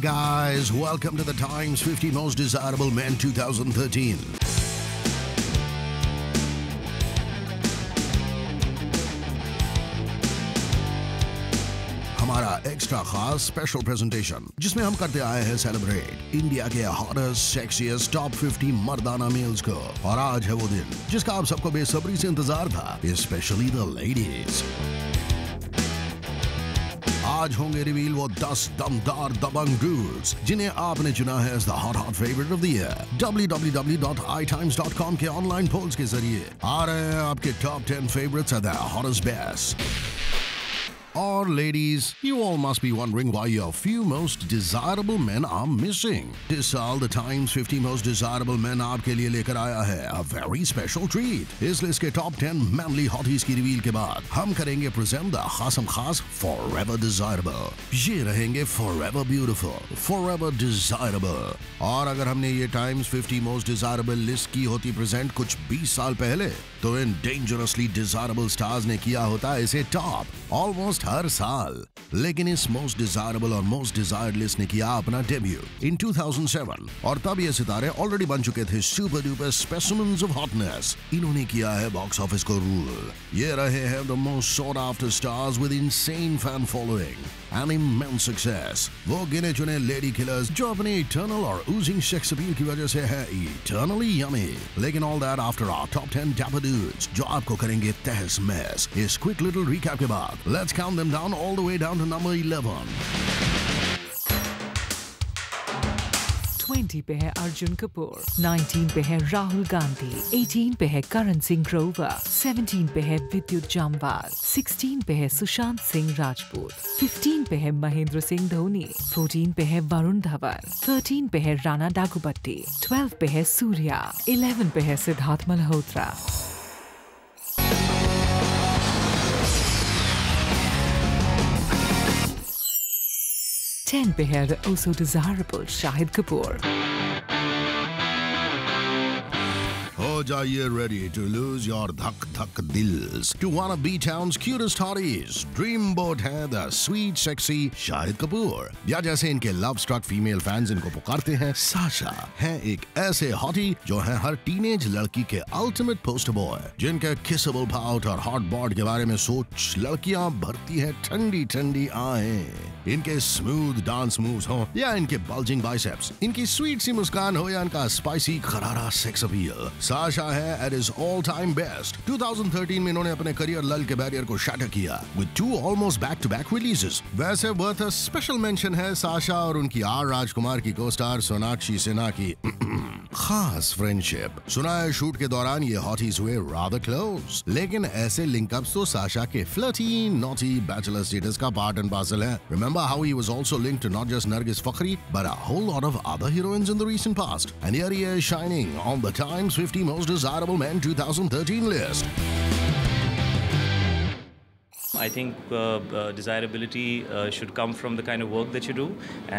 guys, welcome to the Times 50 Most Desirable Men 2013. हमारा extra खास special presentation जिसमें हम करते आए हैं सेलिब्रेट इंडिया के हॉटेस्ट सेक्सिएस्ट टॉप 50 मर्दाना मेल्स को। और आज है वो दिन जिसका आप सबको बेसब्री से इंतजार था, स्पेशली द लेडीज। आज होंगे रिवील वो 10 दमदार दबंग डूड्स जिन्हें आपने चुना है as the hot favourite of the year. www.itimes.com के ऑनलाइन पोल्स के जरिए आ रहे हैं आपके top 10 favourites at the hottest best. Or ladies, you all must be wondering why your few most desirable men are missing. This साल the Times 50 Most Desirable Men आपके लिए लेकर आया है a very special treat. इस list के top 10 manly hotties की reveal के बाद हम करेंगे present the खासम खास Forever Desirable. ये रहेंगे Forever Beautiful, Forever Desirable. और अगर हमने ये Times 50 Most Desirable लिस्ट की होती present कुछ 20 साल पहले, तो इन Dangerously Desirable Stars ने किया होता इसे top ऑलमोस्ट हर साल। लेकिन इस मोस्ट डिजायरेबल और मोस्ट डिजायर्ड लिस्ट ने किया अपना डेब्यू इन 2007 और तब ये सितारे ऑलरेडी बन चुके थे super duper specimens of hotness. इन्होंने किया है बॉक्स ऑफिस को रूल। ये रहे हैं the most sought after stars with insane fan following and immense success. वो गिने चुने लेडी किलर्स जो अपने इटर्नल और ओजिंग सेक्स अपील की वजह से है इटर्नली यमी। लेकिन all that after our top 10 dapper dudes जो आपको करेंगे तहस महस। इस क्विक लिटिल रिकैप के बाद let's count them down all the way down to number 11. 20 पे है अर्जुन कपूर, 19 पे है राहुल गांधी, 18 पे है करण सिंह ग्रोवर, 17 पे है विद्युत जामवाल, 16 पे है सुशांत सिंह राजपूत, 15 पे है महेंद्र सिंह धोनी, 14 पे है वरुण धवन, 13 पे है राणा दागुबट्टी, 12 पे है सूर्या, 11 पे है सिद्धार्थ मल्होत्रा। 10 पे है the also desirable Shahid Kapoor. हो जाइए ready to lose your धक धक दिल्स to one of B-Town's cutest hotties. Dream boat है the sweet sexy Shahid Kapoor, या जैसे इनके लव स्ट्रक फीमेल फैंस इनको पुकारते हैं, साशा है एक ऐसे हॉटी जो है हर टीनेज लड़की के अल्टीमेट पोस्टर बॉय, जिनके किसेबल पाउट और हॉट बॉड के बारे में सोच लड़कियां भरती है ठंडी ठंडी आएं। इनके स्मूथ डांस मूव्स हो या इनके बल्जिंग बाइसेप्स, इनकी स्वीट सी मुस्कान हो या इनका स्पाइसी खरारा सेक्स अपील, साशा है at his all time best. 2013 में इन्होंने अपने करियर लल के बैरियर को शैटर किया with 2 almost back to back releases. वैसे वर्थ अ स्पेशल मेंशन है साशा और उनकी आर राजकुमार की को-स्टार सोनाक्षी सिन्हा की खास फ्रेंडशिप। सुना है शूट के दौरान ये हॉटीज हुए rather close, लेकिन ऐसे लिंकअप्स तो साशा के flirty, naughty bachelor status का part and parcel है। Remember how he was also linked to not just Nargis Fakhri but a whole lot of other heroines in the recent past. And here he is shining on the Times 50 Most Desirable Men 2013 list. I think desirability should come from the kind of work that you do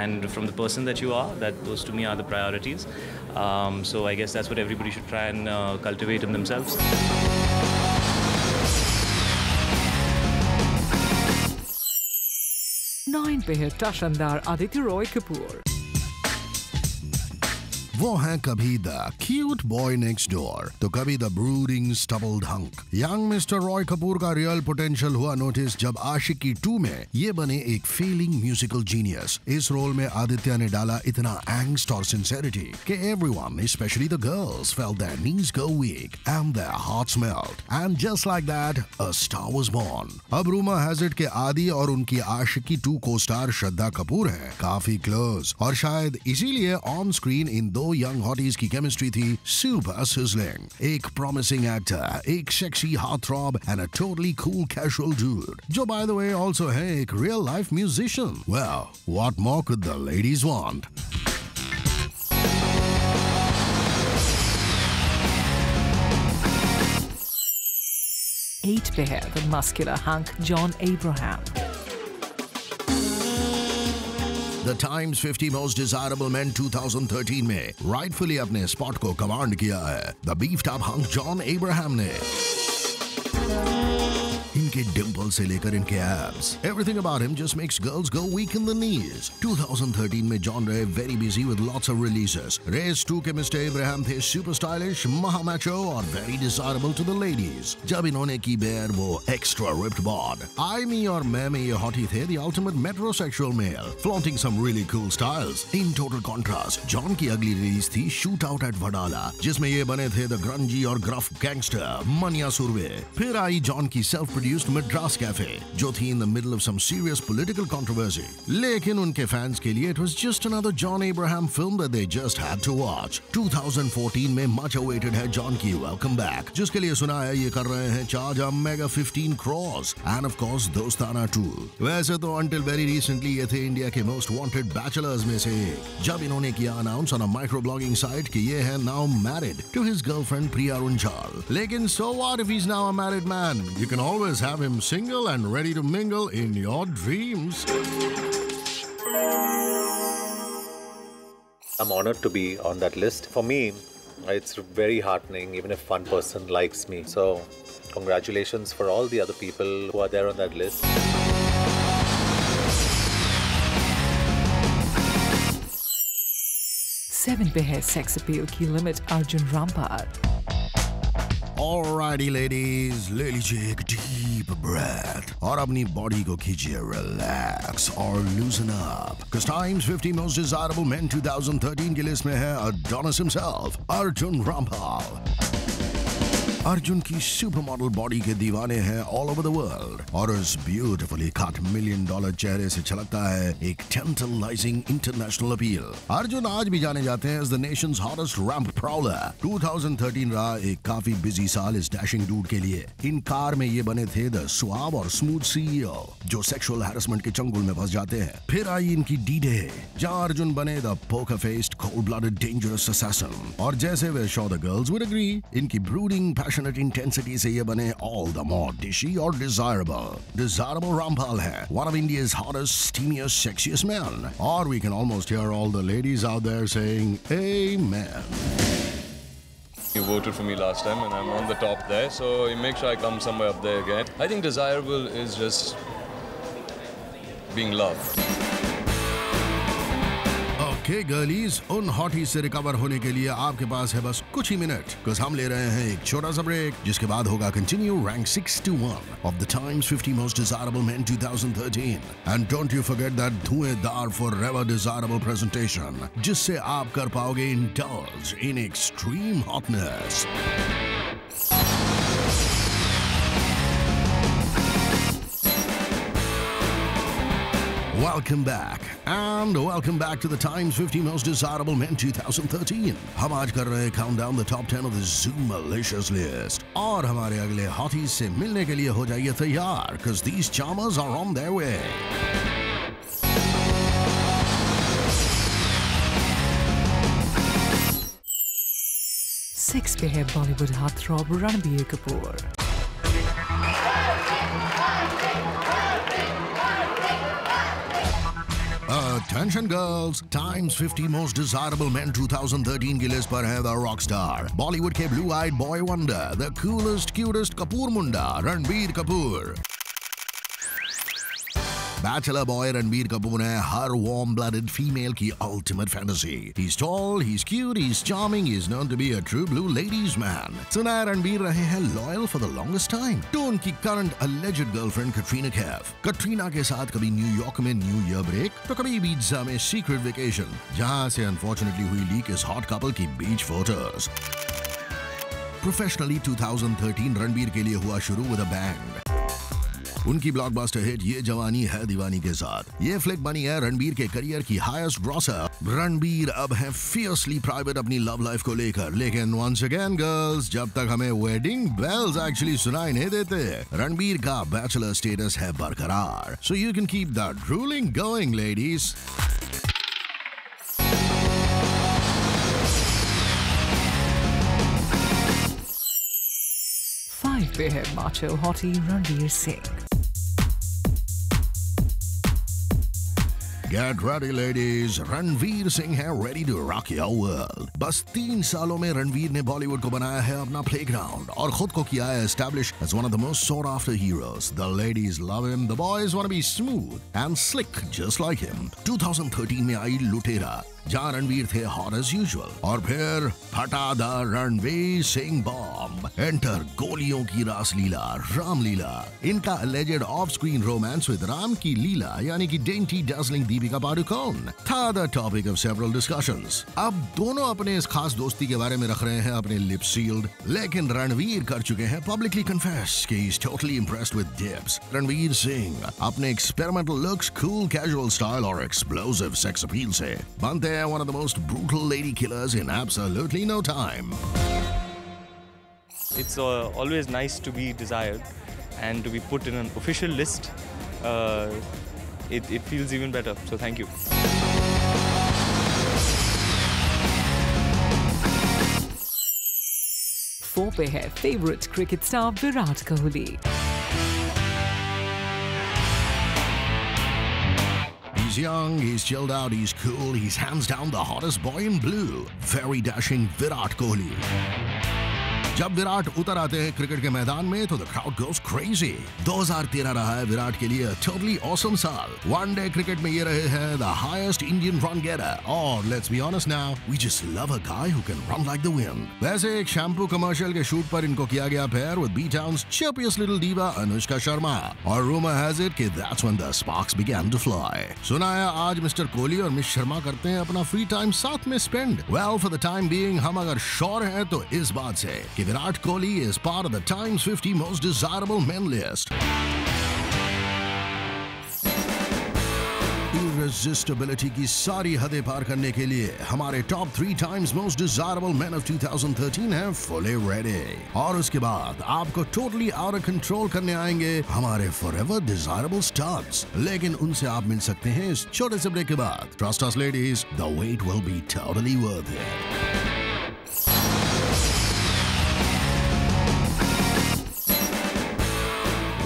and from the person that you are. That those to me are the priorities. So I guess that's what everybody should try and cultivate in themselves. 9 पे है टशनदार आदित्य रॉय कपूर। वो हैं कभी the cute boy next door तो कभी the brooding stubbled hunk. Young mister Roy Kapoor का real potential हुआ notice जब आशिकी 2 में ये बने एक फेलिंग म्यूजिकल जीनियस। इस रोल में आदित्य ने डाला इतना एंग्स्ट और सिंसेरिटी कि everyone, especially the girls, felt their knees go weak and their hearts melt and just like that a star was born. अब रूमर हैज इट के आदि और उनकी आशिकी 2 को स्टार श्रद्धा कपूर है काफी क्लोज, और शायद इसीलिए ऑन स्क्रीन इन दो यंग हॉटीज की केमिस्ट्री थी सुपर सिजलिंग। एक प्रॉमिसिंग एक्टर, एक sexy heart throb and a totally cool casual dude जो बाय द वे आल्सो है एक real life musician. Well, what more could the ladies want? Eight पे है the muscular hunk John Abraham. The Times 50 Most Desirable Men 2013 में rightfully अपने spot को command किया है the beefed up hunk John Abraham ने। इनके डिंपल से लेकर इनके abs, everything about him just makes girls go weak in the knees. 2013 में जॉन रहे very busy with lots of releases. Race 2 के मिस्टर इब्राहिम थे super stylish, maha macho और very desirable to the ladies. जब इन्होंने की बेयर वो extra ripped bod. I, me और मैं में ये hottie थे the ultimate metrosexual male, flaunting some really cool styles. In total contrast, John की अगली रिलीज थी Shoot Out at Vadala, जिसमें ये बने थे the grungy और gruff gangster मनिया सुरवे. फिर आई जॉन की self-produced Madras Cafe, जो थी in the middle of some serious political controversy. लेकिन उनके फैंस के लिए it was just another John Abraham film that they just had to watch. 2014 में much awaited है जॉन की Welcome Back, जिसके लिए सुना है ये कर रहे हैं charge a mega 15 crores and of course दोस्ताना 2. वैसे तो until very recently ये थे इंडिया के most wanted bachelors में से एक, जब इन्होंने किया announce on a microblogging site कि ये है now married to his girlfriend Priya Runchal. लेकिन so what if he's now a married man? You can always have him single and ready to mingle in your dreams. I'm honored to be on that list. For me, it's very heartening even if one person likes me. So, congratulations for all the other people who are there on that list. Seven पे है sex appeal की limit Arjun Rampal. Alrighty ladies, ले लीजिए एक deep breath और अपनी body को कीजिए relax और loosen up. Cause Time's 50 Most Desirable Men 2013 की लिस्ट में है Adonis himself, Arjun Rampal. Arjun की सुपरमॉडल बॉडी के दीवाने हैं ऑल ओवर द वर्ल्ड और उस ब्यूटीफुली कट $1 मिलियन चेहरे से छलकता है एक टेंटलाइजिंग इंटरनेशनल अपील. अर्जुन आज भी जाने जाते हैं as the nation's hottest ramp prowler. 2013 रहा एक काफी बिजी साल इस डैशिंग डूड के लिए. इन कार में ये बने थे द सुआव और स्मूथ सीईओ जो सेक्सुअल हैरेसमेंट के चंगुल में फंस जाते हैं. फिर आई इनकी डी-डे जहां अर्जुन बने the poker faced cold blooded dangerous assassin. और जैसे वे show the girls would agree, इनकी ब्रूडिंग passionate intensity से ये बने all the more dishy or desirable. Desirable Rampal है one of India's hottest, steamiest, sexiest men. Or we can almost hear all the ladies out there saying amen. You voted for me last time and I'm on the top there, so you make sure I come somewhere up there again. I think desirable is just being loved. Okay, girlies, उन हॉटीज से recover होने के लिए आपके पास है बस कुछ ही minute, because हम ले रहे हैं एक छोटा सा ब्रेक, जिसके बाद होगा continue rank 6 to 1 of the Times 50 Most Desirable Men 2013. And don't you forget that धुएंधार forever desirable presentation, जिससे आप कर पाओगे indulge in extreme hotness. Welcome back and welcome back to the Times 50 Most Desirable Men 2013. हम आज कर रहे हैं countdown the top 10 of the Zoom malicious list. और हमारे अगले हॉटीज से मिलने के लिए हो जाइए तैयार, cause these charmers are on their way. 6 पे है Bollywood heartthrob Ranbir Kapoor. Attention girls, Times 50 Most Desirable Men 2013 की लिस्ट पर है द रॉक स्टार, बॉलीवुड के blue eyed boy wonder, the coolest cutest Kapoor मुंडा रणबीर कपूर. बैचलर बॉय रणबीर कपूर है हर वार्म ब्लडेड फीमेल की ultimate fantasy. He's tall, he's cute, he's charming, he's known to be a true blue ladies man. सुना है रणबीर रहे हैं loyal for the longest time to उनकी current alleged girlfriend Katrina Kaif. Katrina के साथ कभी न्यूयॉर्क में न्यू ईयर ब्रेक तो कभी इबिजा में सीक्रेट वेकेशन, जहां से अनफॉर्चुनेटली हुई लीक इस हॉट कपल की बीच फोटोज. प्रोफेशनली 2013 रणबीर के लिए हुआ शुरू विद अ बैंग. उनकी ब्लॉकबस्टर हिट ये जवानी है दीवानी के साथ ये फ्लिक बनी है रणबीर के करियर की हाईएस्ट ग्रॉसर. रणबीर अब है फियर्सली प्राइवेट अपनी लव लाइफ को लेकर, लेकिन वंस अगेन गर्ल्स, जब तक हमें वेडिंग बेल्स एक्चुअली सुनाई नहीं देते, रणबीर का बैचलर स्टेटस है बरकरार. So you can keep that ruling going ladies. पे है macho hottie Ranveer Singh. Get ready ladies, Ranveer Singh है ready to rock your world. बस 3 सालों में रणवीर ने बॉलीवुड को बनाया है अपना प्लेग्राउंड और खुद को किया है establish as one of the most sought after heroes. The ladies love him, the boys want to be smooth and slick just like him. 2013 में आई लुटेरा जहाँ रणवीर थे hot as usual और फिर फटा the Ranveer Singh bomb. Enter गोलियों की रासलीला रामलीला. इनका alleged off-screen romance with Ram की लीला यानी कि dainty dazzling दीपिका पादुकोण था the topic of several discussions. अब दोनों अपने इस खास दोस्ती के बारे में रख रहे हैं अपने lips sealed, लेकिन रणवीर कर चुके हैं publicly confess कि he's totally impressed with dips. Ranveer Singh अपने experimental looks, cool casual style और explosive sex appeal से बनते हैं one of the most brutal lady killers in absolutely no time. It's always nice to be desired and to be put in an official list. It feels even better, so thank you. Four पे है favourite cricket star Virat Kohli. He's young, he's chilled out, he's cool, he's hands down the hottest boy in blue. Very dashing Virat Kohli. जब विराट उतर आते हैं cricket के मैदान में तो the crowd goes crazy. 2013 रहा है विराट के लिए totally awesome साल. वनडे क्रिकेट में ये रहे हैं the highest Indian run getter. और let's be honest now, we just love a guy who can run like the wind. वैसे एक शैम्पू कमर्शियल के शूट पर इनको किया गया pair with B-Town's chirpiest little diva Anushka Sharma. और rumor has it कि that's when the sparks began to fly. सुना है आज मिस्टर कोहली और मिस शर्मा करते हैं अपना फ्री टाइम साथ में spend. Well, for the time being हम अगर श्योर हैं तो इस बात से कि Virat Kohli is part of the Times 50 most desirable men list. Irresistibility की सारी हदें पार करने के लिए हमारे top 3 times most desirable men of 2013 हैं fully ready. और उसके बाद आपको totally out of control करने आएंगे हमारे forever desirable studs. लेकिन उनसे आप मिल सकते हैं इस छोटे से ब्रेक के बाद. Trust us ladies, the wait will be totally worth it.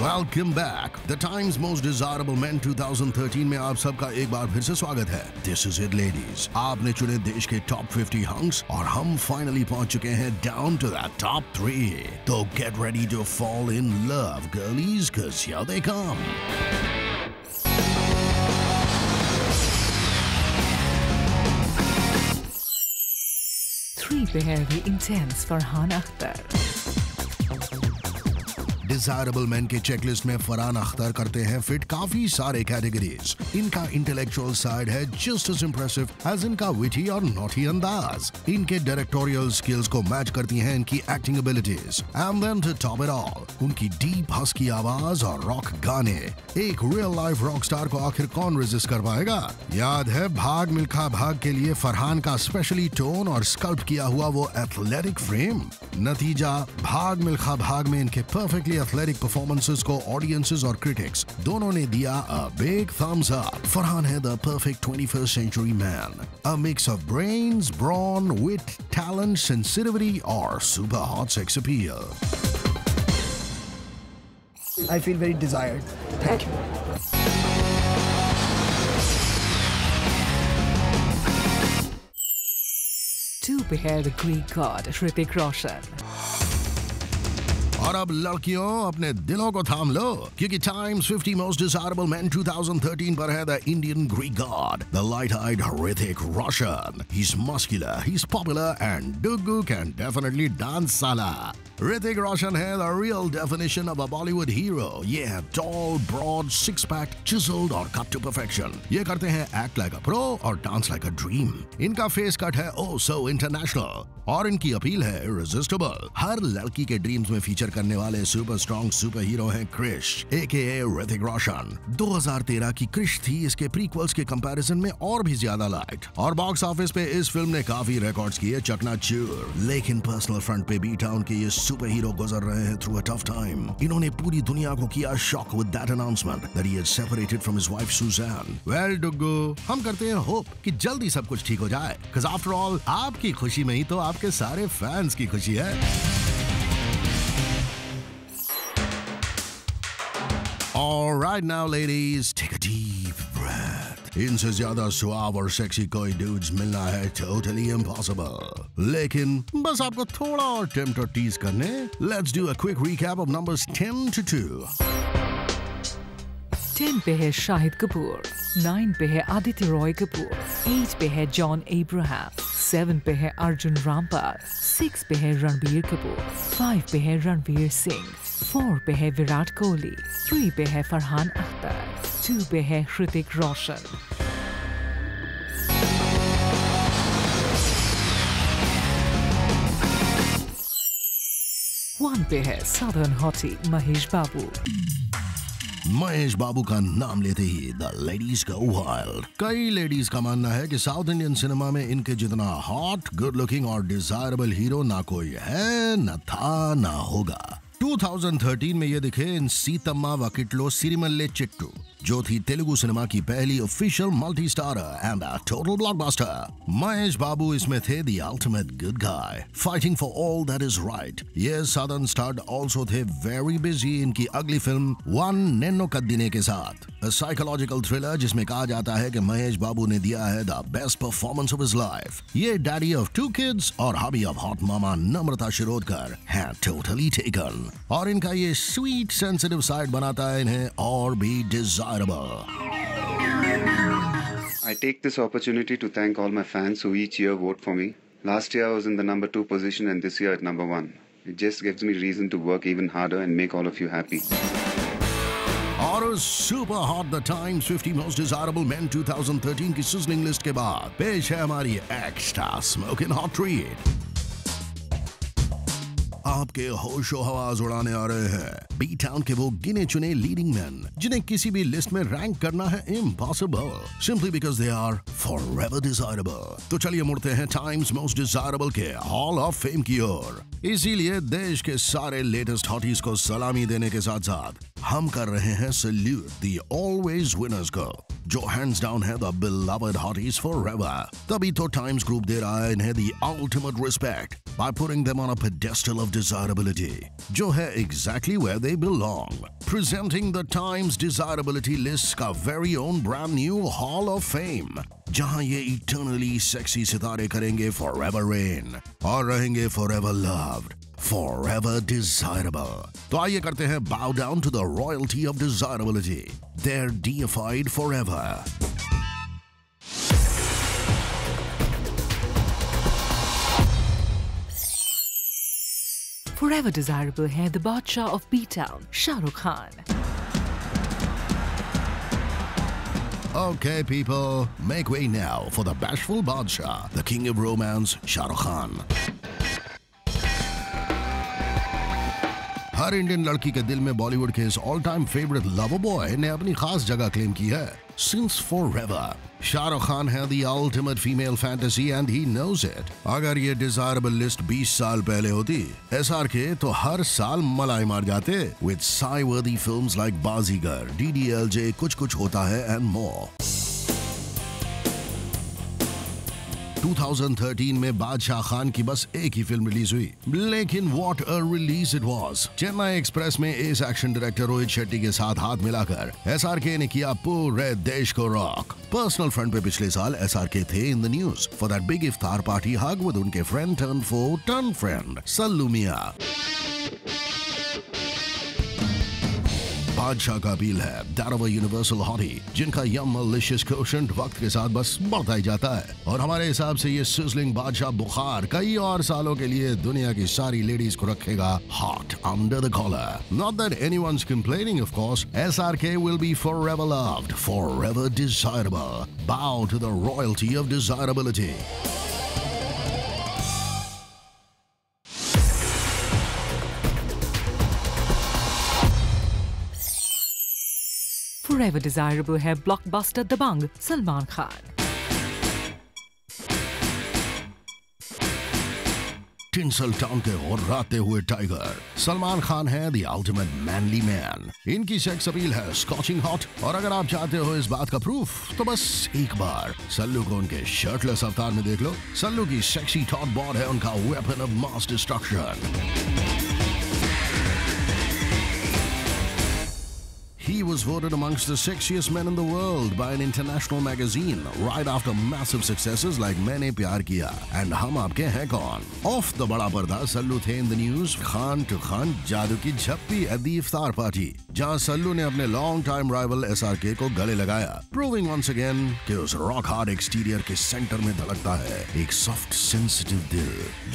Welcome back. The Times Most Desirable Men 2013 में आप सबका एक बार फिर से स्वागत है. This is it, ladies. आपने चुने देश के top 50 hunks और हम finally पहुंच चुके हैं down to that top 3. तो get ready to fall in love, girlies, 'cause here they come. 3 पे है The Intense Farhan Akhtar. Desirable man के चेकलिस्ट में फरहान अख्तर करते हैं फिट काफी सारे कैटेगरीज. इनका इंटेलेक्चुअल साइड है जस्ट एज इंप्रेसिव एज इनका विटी और नॉटी अंदाज. इनके डायरेक्टोरियल स्किल्स को मैच करती हैं इनकी acting abilities. And then to top it all, उनकी डीप हस्की आवाज और रॉक गाने. एक रियल लाइफ रॉक स्टार को आखिर कौन रेजिस्ट कर पाएगा? याद है भाग मिल्खा भाग के लिए फरहान का स्पेशली टोन और स्कल्प किया हुआ वो एथलेटिक फ्रेम. नतीजा, भाग मिल्खा भाग में इनके परफेक्टली एथलेटिक परफॉर्मेंसेस को ऑडियंसेस और क्रिटिक्स दोनों ने दिया a big thumbs up. Farhan है the perfect 21st century man. A mix of brains, brawn, wit, talent, sensitivity or super hot sex appeal. I feel very desired. Thank you. Two पे है The Greek God Hrithik Roshan. और अब लड़कियों अपने दिलों को थाम लो क्योंकि Times 50 Most Desirable Men 2013 पर है the Indian Greek God, the light-eyed Hrithik Roshan. He's muscular, he's popular and Duggu can definitely dance sala. Hrithik Roshan है the real definition of a Bollywood hero. ये है tall, broad, six-pack, chiseled और cut to perfection. ये करते हैं act like a pro और dance like a dream. इनका face cut है oh so international और इनकी अपील है irresistible. हर लड़की के ड्रीम्स में फीचर करने वाले सुपर स्ट्रॉन्ग सुपर हीरो हैं क्रिश AKA ऋतिक रोशन. 2013 की क्रिश थी इसके प्रीक्वल्स के कंपैरिजन में और भी ज्यादा लाइट और बॉक्स ऑफिस पे इस फिल्म ने काफी रिकॉर्ड्स किए चकनाचूर. लेकिन पर्सनल फ्रंट पे बी टाउन के ये सुपर हीरो गुजर रहे हैं थ्रू अ टफ टाइम. इन्होंने पूरी दुनिया को किया shock with that announcement that he had separated from his wife Sussanne. Well Duggu, हम करते हैं होप कि जल्दी सब कुछ ठीक हो जाए, बिकॉज़ आफ्टर ऑल आपकी खुशी में ही तो आपके सारे फैंस की खुशी है. All right now, ladies, take a deep breath. इनसे ज्यादा सुआव और सेक्सी कोई dudes मिलना है totally impossible. लेकिन बस आपको थोड़ा और टेम्प्ट और टीज करने, let's do a quick recap of numbers 10 to 2. 10 पे है शाहिद कपूर, 9 पे है आदित्य रॉय कपूर, 8 पे है जॉन अब्राहम, 7 पे है अर्जुन रामपाल, 6 पे है रणबीर कपूर, 5 पे है रणवीर सिंह, 4 पे है विराट कोहली, 3 पे है फरहान अख्तर, 2 पे है ऋतिक रोशन. वन पे है साउदर्न हॉटी महेश बाबू. महेश बाबू का नाम लेते ही द लेडीज गो वाइल्ड. कई लेडीज का मानना है कि साउथ इंडियन सिनेमा में इनके जितना हॉट, गुड लुकिंग और डिजायरेबल हीरो ना कोई है, न था, ना होगा. 2013 में ये दिखे इन सीतम्मा वकिटलो सिरिमल्ले चिट्टू, जो थी तेलुगु सिनेमा की पहली official multi starrer and a total blockbuster. Mahesh Babu इसमें थे the ultimate good guy, fighting for all that is right. ये साउदर्न स्टार ऑल्सो थे वेरी बिजी इनकी अगली फिल्म वन नेन्नो कद्दिने के साथ, अ साइकोलॉजिकल थ्रिलर जिसमें कहा जाता है कि महेश बाबू ने दिया है the best performance of his life. ये डैडी ऑफ 2 किड्स और हबी ऑफ हॉट मामा नम्रता शिरोडकर हैं टोटली टेकन, और इनका ये स्वीट सेंसिटिव साइड बनाता है इन्हें और भी desirable. I take this opportunity to thank all my fans who each year vote for me. Last year I was in the number 2 position and this year at number 1. It just gives me reason to work even harder and make all of you happy. और super hot the times 50 most desirable main 2013 की sizzling list के बाद पेश है हमारी extra smoking hot treat. आपके होशो हवास उड़ाने आ रहे हैं बी टाउन के वो गिने चुने लीडिंग मैन जिन्हें किसी भी लिस्ट में रैंक करना है impossible, simply because they are forever desirable. तो चलिए मुड़ते हैं टाइम्स मोस्ट डिजायरेबल के हॉल ऑफ फेम की ओर. इसीलिए देश के सारे लेटेस्ट हॉटीज को सलामी देने के साथ साथ हम कर रहे हैं सल्यूट द ऑलवेज विनर्स को, जो हैंड्स डाउन है द बिलव्ड हॉटीज फॉरएवर. तभी तो टाइम्स ग्रुप दे रहा है इन्हें the ultimate respect by putting them on a pedestal of desirability, जो है exactly where they belong. Presenting the Times Desirability List का very own brand new Hall of Fame, जहां ये eternally sexy सितारे करेंगे forever reign और रहेंगे forever loved, forever desirable. तो आइए करते हैं bow down to the royalty of desirability. They're deified forever. Forever desirable है the Badshah of B-Town, Shah Rukh Khan. Okay, people, make way now for the bashful Badshah, the king of romance, Shah Rukh Khan. Her Indian लड़की के दिल में बॉलीवुड के इस all time favourite lover boy ने अपनी खास जगह क्लेम की है since forever. शाहरुख खान है the ultimate female fantasy and he knows it. अगर ये डिजायरेबल लिस्ट 20 साल पहले होती, SRK तो हर साल मलाई मार जाते with sigh-worthy films like Baazigar, DDLJ, कुछ कुछ होता है and more. 2013 में बादशाह खान की बस एक ही फिल्म रिलीज हुई, लेकिन what a release it was. Chennai express में as action director Rohit Shetty के साथ हाथ मिलाकर SRK ने किया पूरे देश को रॉक. पर्सनल फ्रंट पे पिछले साल SRK थे in the news for that big इफ्तार पार्टी हग विद उनके friend turn foe turn friend Sallu मियां. बादशाह का अपील है that of a universal hottie, जिनका यम malicious quotient वक्त के साथ बस बढ़ता ही जाता है. और हमारे हिसाब से ये sizzling बादशाह बुखार कई और सालों के लिए दुनिया की सारी लेडीज को रखेगा hot under the collar. Not that anyone's complaining, of course. SRK will be forever loved, forever desirable. Bow to the royalty of desirability. Forever desirable है blockbuster दबंग सलमान खान. टिंसल टाउन के गुर्राते हुए टाइगर सलमान खान है the ultimate manly man. इनकी sex appeal है scorching hot, और अगर आप चाहते हो इस बात का प्रूफ तो बस एक बार सल्लू को उनके शर्टलेस अवतार में देख लो. सल्लू की सेक्सी टॉप बॉड है उनका weapon of mass destruction. he was voted amongst the sexiest men in the world by an international magazine right after massive successes like मैंने प्यार किया and हम आपके हैं कौन. Off the बड़ा पर्दा सल्लू थे in the news, Khan to Khan जादू की झप्पी at the इफ्तार पार्टी, जहां सल्लू ने अपने लॉन्ग टाइम राइवल SRK को गले लगाया, proving once again कि उस रॉक हार्ड एक्सटीरियर के सेंटर में धड़कता है एक सॉफ्ट सेंसिटिव दिल,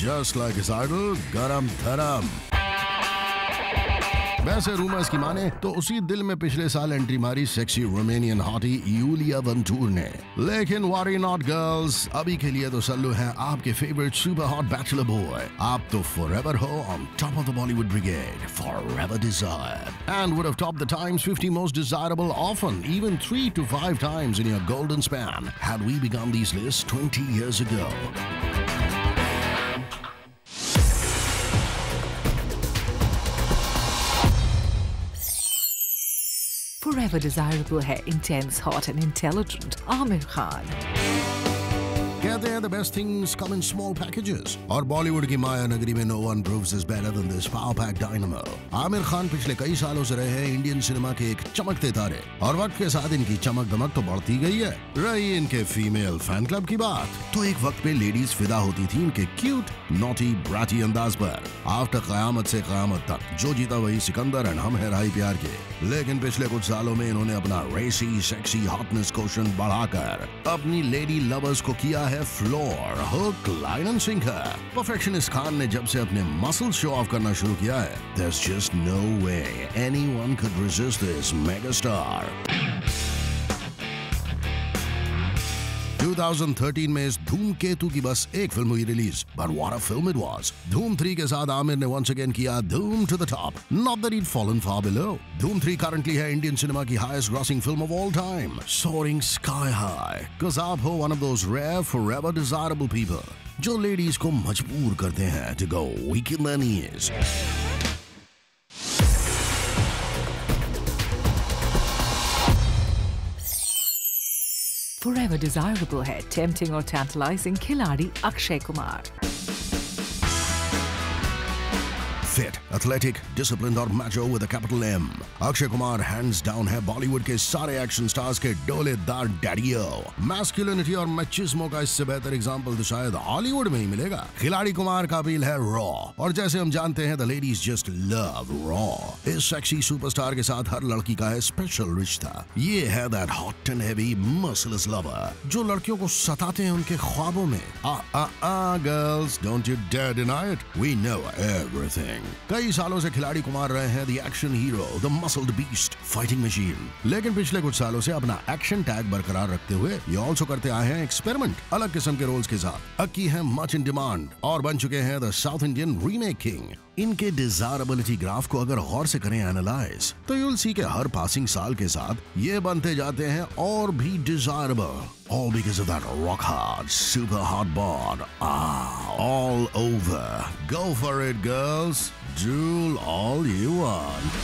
just like his idol गरम धरम. वैसे रूमर्स की माने तो उसी दिल में पिछले साल एंट्री मारी सेक्सी रोमानियन हॉटी यूलिया वंटूर ने. लेकिन वरी नॉट गर्ल्स, अभी के लिए तो सल्लू है आपके favourite super hot bachelor boy. आप तो फॉरएवर हो on top of the Bollywood brigade, forever desired, and would have topped the times 50 most desirable often, even 3 to 5 times in your golden span had we begun these lists 20 years ago. Forever desirable है intense, hot and intelligent Aamir Khan. कहते हैं the best things come in small packages, और बॉलीवुड की माया नगरी में no one proves is better than this power pack dynamo. Aamir Khan पिछले कई सालों से रहे हैं इंडियन सिनेमा के एक चमकते तारे, और वक्त के साथ इनकी चमक दमक तो बढ़ती गई है. रही इनके फीमेल फैन क्लब की बात, तो एक वक्त पे लेडीज फिदा होती थी इनके क्यूट नॉटी ब्राटी अंदाज पर. आफ्टर कयामत से कयामत तक जो जीता वही सिकंदर एंड हम है राही प्यार के. लेकिन पिछले कुछ सालों में इन्होंने अपना रेसी सेक्सी हॉटनेस कोशन बढ़ाकर अपनी लेडी लवर्स को किया है floor, hook, line and sinker. Perfectionist Khan ने जब से अपने मसल शो ऑफ करना शुरू किया है, there's just no way anyone could resist this megastar. 2013 में इस धूमकेतु की बस एक फिल्म हुई release, but what a film it was. धूम 3 के साथ आमिर ने once again किया धूम to the top. Not that he'd fallen far below. धूम 3 currently है इंडियन सिनेमा की highest grossing film of all time, soaring sky high. Cause आप हो one of those rare forever desirable people जो ladies को मजबूर करते हैं to go weak in their knees. Forever desirable है tempting और tantalizing खिलाड़ी Akshay Kumar. Fit, athletic, disciplined और macho with a capital M. Akshay Kumar hands down है बॉलीवुड के सारे एक्शन स्टार्स के डोलेदार डैडियो. मैस्कुलिनिटी और मैचिज्मो का इससे बेहतर एग्जांपल तो शायद हॉलीवुड में ही मिलेगा. खिलाड़ी कुमार का अपील है रॉ, और जैसे हम जानते हैं the ladies just love raw. इस सेक्सी सुपरस्टार के साथ हर लड़की का है स्पेशल रिश्ता. ये है that hot and heavy merciless lover जो लड़कियों को सताते हैं उनके ख्वाबों में. Girls, don't you dare deny it, we know everything. कई सालों से खिलाड़ी कुमार रहे हैं the action hero, the muscled beast, fighting machine. लेकिन पिछले कुछ सालों से अपना एक्शन टैग बरकरार रखते हुए ये ऑल्सो करते आए हैं एक्सपेरिमेंट अलग किस्म के रोल्स के साथ. अक्की है मच इन डिमांड और बन चुके हैं the south Indian remake king. इनके डिजायरेबिलिटी ग्राफ को अगर गौर से करें एनालाइज, तो यूल सी के हर पासिंग साल के साथ ये बनते जाते हैं और भी desirable. All because of that rock hard, super hot bod. All over. Go for it, girls. Drool all you want.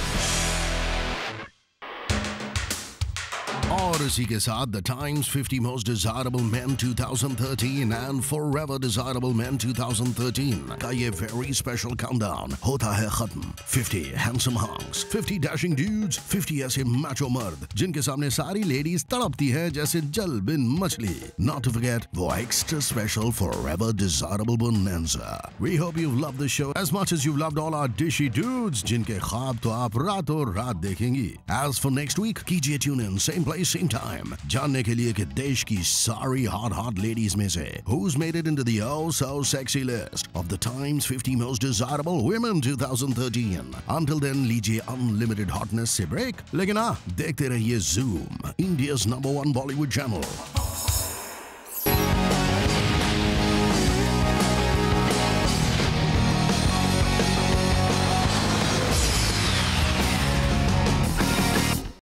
और इसी के साथ the times 50 most desirable men 2013 and forever desirable men 2013 का ये very special countdown होता है खत्म. 50 handsome hunks, 50 dashing dudes, 50 ऐसे macho मर्द जिनके सामने सारी लेडीज तड़पती हैं जैसे जल बिन मछली. Not to forget वो extra special forever desirable bonanza. We hope you've loved the show as much as you've loved all our dishy dudes जिनके ख्वाब तो आप रातों रात देखेंगी. As for next week, कीजिए tune in same place same time जानने के लिए कि देश की सारी hot ladies में से who's made it into the oh so sexy list of the Times 50 most desirable women 2013. Until then लीजिए unlimited hotness से break, लेकिन देखते रहिए Zoom, India's #1 Bollywood channel.